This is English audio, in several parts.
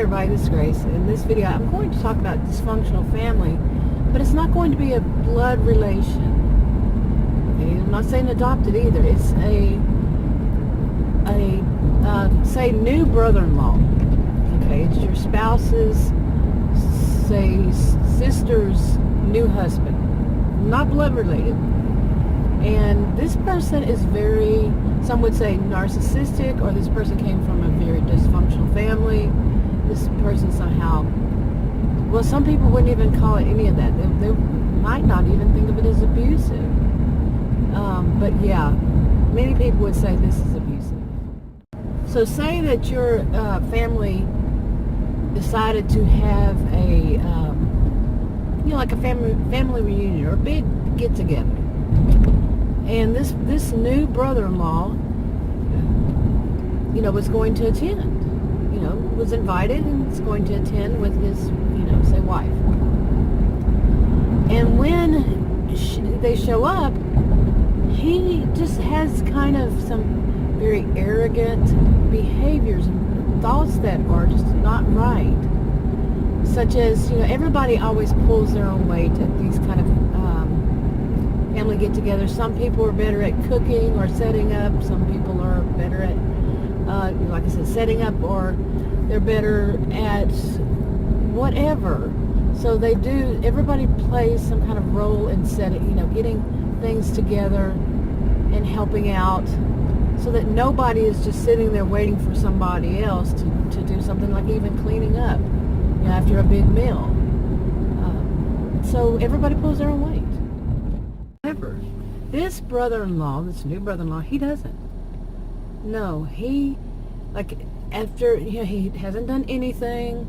everybody, this is Grace. In this video, I'm going to talk about dysfunctional family, but it's not going to be a blood relation. Okay? I'm not saying adopted either. It's say, new brother-in-law. Okay, it's your spouse's, say, sister's new husband. Not blood related. And this person is very, some would say narcissistic, or this person came from a very dysfunctional family. This person somehow, well, some people wouldn't even call it any of that. They might not even think of it as abusive. But yeah, many people would say this is abusive. So say that your family decided to have a, like a family reunion or a big get-together. And this new brother-in-law, was going to attend. Was invited and was going to attend with his, say, wife. And when they show up, he just has kind of some very arrogant behaviors and thoughts that are just not right. Such as, everybody always pulls their own weight at these kind of family get-together. Some people are better at cooking or setting up. Some people are better at, like I said, setting up, or they're better at whatever. So everybody plays some kind of role in setting, getting things together and helping out, so that nobody is just sitting there waiting for somebody else to do something, like even cleaning up, after a big meal. So everybody pulls their own weight. However, this brother-in-law, this new brother-in-law, he doesn't. No, he, after, he hasn't done anything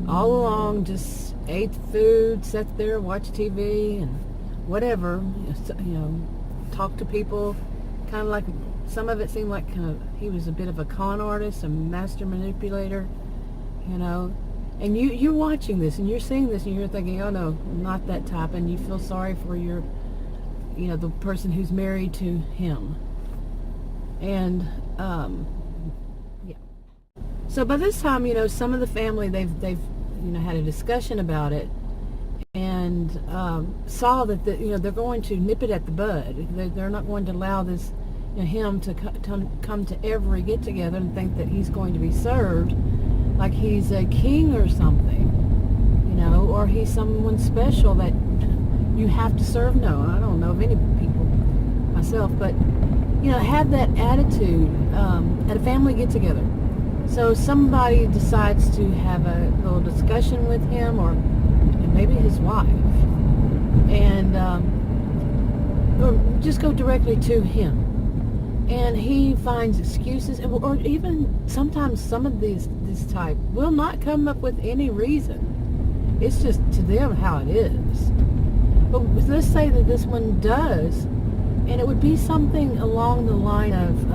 all along, just ate food, sat there, watched TV, and whatever, talked to people, kind of like, some of it seemed like he was a bit of a con artist, a master manipulator, and you're watching this, and you're seeing this, and you're thinking, oh no, not that type, and you feel sorry for your, the person who's married to him. And yeah. So by this time, some of the family, they've had a discussion about it, and saw that they're going to nip it at the bud. They're not going to allow this, him to come to every get together and think that he's going to be served like he's a king or something, or he's someone special that you have to serve. No, I don't know of any people myself, but have that attitude at a family get-together. So somebody decides to have a little discussion with him, or maybe his wife, and or just go directly to him. And he finds excuses, or even sometimes some of this type will not come up with any reason. It's just to them how it is. But let's say that this one does, and it would be something along the line of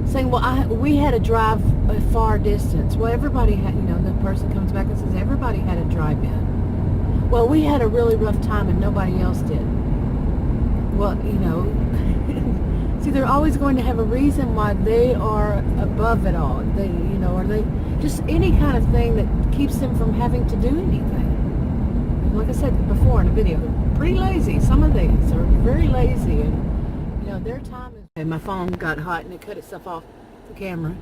saying, well, we had to drive a far distance. Well, everybody had, the person comes back and says, everybody had to drive in. Well, we had a really rough time and nobody else did. Well, see, they're always going to have a reason why they are above it all. They, or they, just any kind of thing that keeps them from having to do anything. Like I said before in a video, pretty lazy. Some of these are very lazy, and their time is. And my phone got hot and it cut itself off the camera.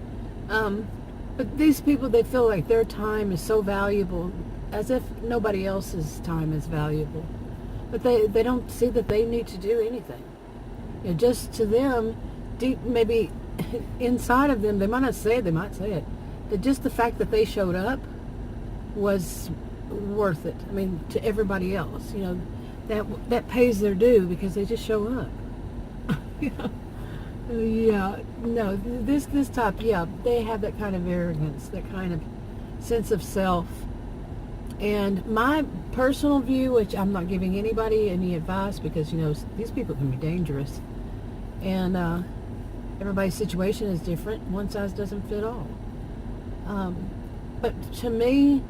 But these people, they feel like their time is so valuable, as if nobody else's time is valuable. But they don't see that they need to do anything. Just to them, deep, maybe inside of them, they might not say it, they might say it, that just the fact that they showed up was worth it. I mean, to everybody else, that pays their due because they just show up. Yeah, no, this type, they have that kind of arrogance, that kind of sense of self. And my personal view, which I'm not giving anybody any advice, because these people can be dangerous, and everybody's situation is different. One size doesn't fit all. But to me,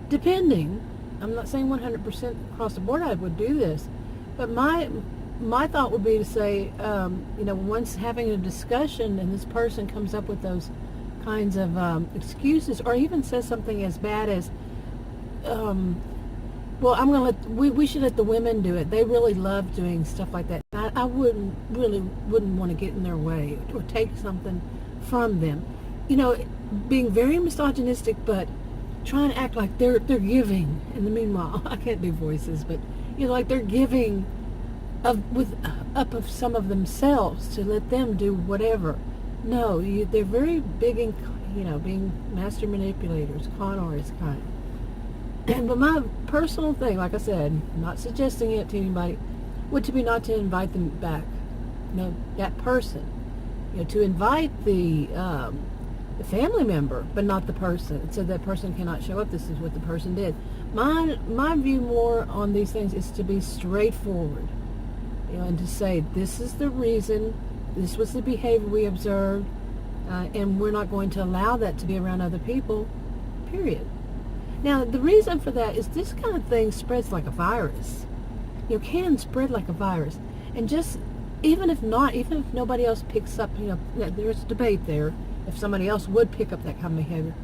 depending, I'm not saying 100% across the board I would do this, but my thought would be to say, once having a discussion and this person comes up with those kinds of excuses, or even says something as bad as, well, we should let the women do it. They really love doing stuff like that. I wouldn't want to get in their way or take something from them. You know, being very misogynistic, but trying to act like they're giving. In the meanwhile, I can't do voices, but you know, like they're giving of some of themselves to let them do whatever. No, they're very big in, you know, being master manipulators, con artists kind. But my personal thing, like I said, not suggesting it to anybody, would to be not to invite them back. You know, that person. You know, to invite the family member, but not the person. So that person cannot show up. This is what the person did. My view more on these things is to be straightforward. You know, and to say, this is the reason, this was the behavior we observed, and we're not going to allow that to be around other people, period. Now, the reason for that is this kind of thing spreads like a virus. You know, can spread like a virus. And just, even if nobody else picks up, you know, there's debate there, if somebody else would pick up that kind of behavior.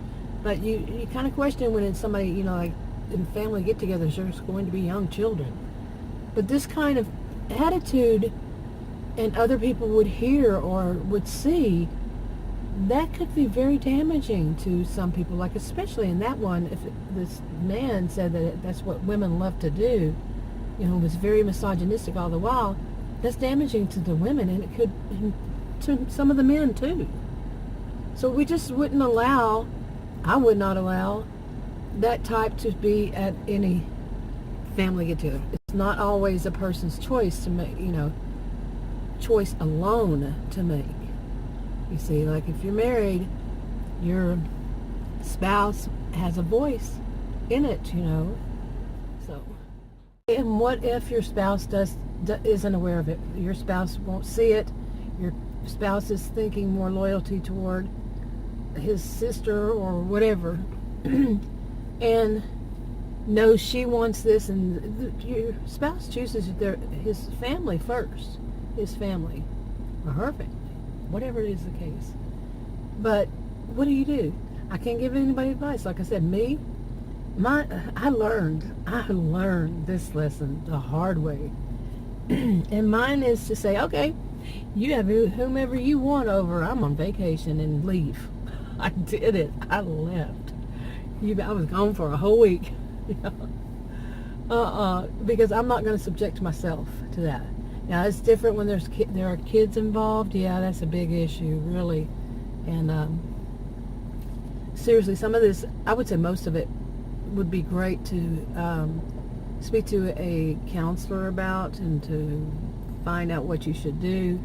But you kind of question when it's somebody, you know, like in family get-togethers, there's going to be young children. But this kind of attitude, and other people would hear or would see, that could be very damaging to some people, like especially in that one, if this man said that that's what women love to do, you know, was very misogynistic all the while, that's damaging to the women, and it could to some of the men too. So we just wouldn't allow, I would not allow that type to be at any family get-together. It's not always a person's choice to make, you know, choice alone to make. You see, like if you're married, your spouse has a voice in it, you know. So, and what if your spouse isn't aware of it? Your spouse won't see it. Your spouse is thinking more loyalty toward his sister or whatever, and knows she wants this, and your spouse chooses his family first, his family or her family, whatever it is the case. But what do? I can't give anybody advice. Like I said, I learned this lesson the hard way. And mine is to say, okay, you have whomever you want over. I'm on vacation, and leave. I did it. I left. I was gone for a whole week. Because I'm not going to subject myself to that. Now, it's different when there are kids involved. Yeah, that's a big issue, really. And seriously, some of this, I would say most of it, would be great to speak to a counselor about, and to find out what you should do,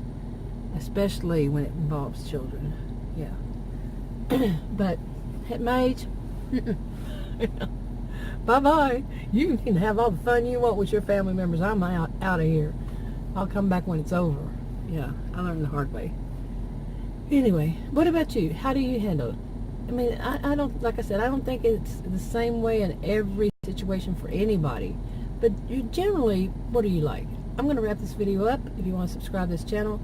especially when it involves children. Yeah. But at my age, bye-bye. You can have all the fun you want with your family members. I'm out of here. I'll come back when it's over. Yeah, I learned the hard way. Anyway, what about you? How do you handle it? I mean, I don't, like I said, I don't think it's the same way in every situation for anybody. But you generally, what do you like? I'm going to wrap this video up. If you want to subscribe to this channel,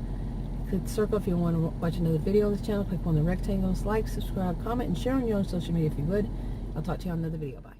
click the circle. If you want to watch another video on this channel, click on the rectangles, like, subscribe, comment, and share on your own social media if you would. I'll talk to you on another video. Bye.